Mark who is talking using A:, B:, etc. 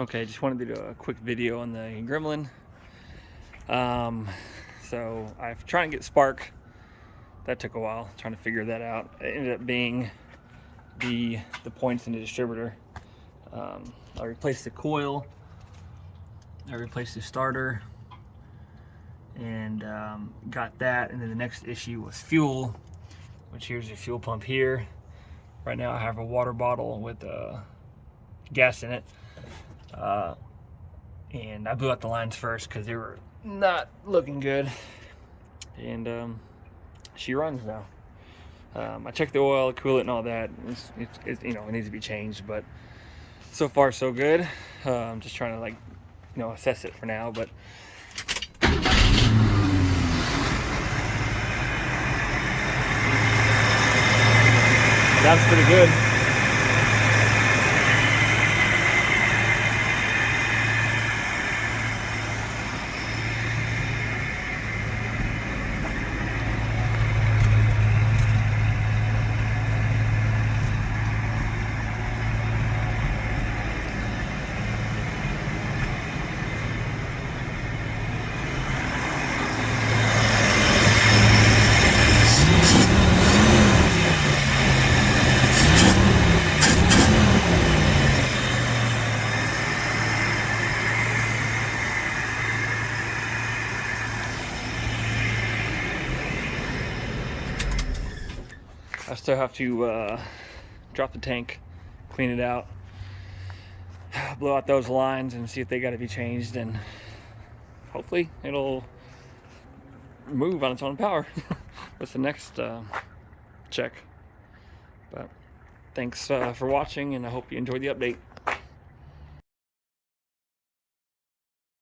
A: Okay, just wanted to do a quick video on the Gremlin. So I've tried to get spark. That took a while, trying to figure that out. It ended up being the points in the distributor. I replaced the coil, I replaced the starter, and got that. And then the next issue was fuel, which here's the fuel pump here. Right now I have a water bottle with gas in it. And I blew out the lines first because they were not looking good. And she runs now. I checked the oil, coolant, and all that. It's you know, it needs to be changed, but so far so good. I'm just trying to assess it for now, but that's pretty good. I still have to drop the tank, clean it out, blow out those lines and see if they got to be changed, and hopefully it'll move on its own power. That's the next check. But thanks for watching, and I hope you enjoyed the update.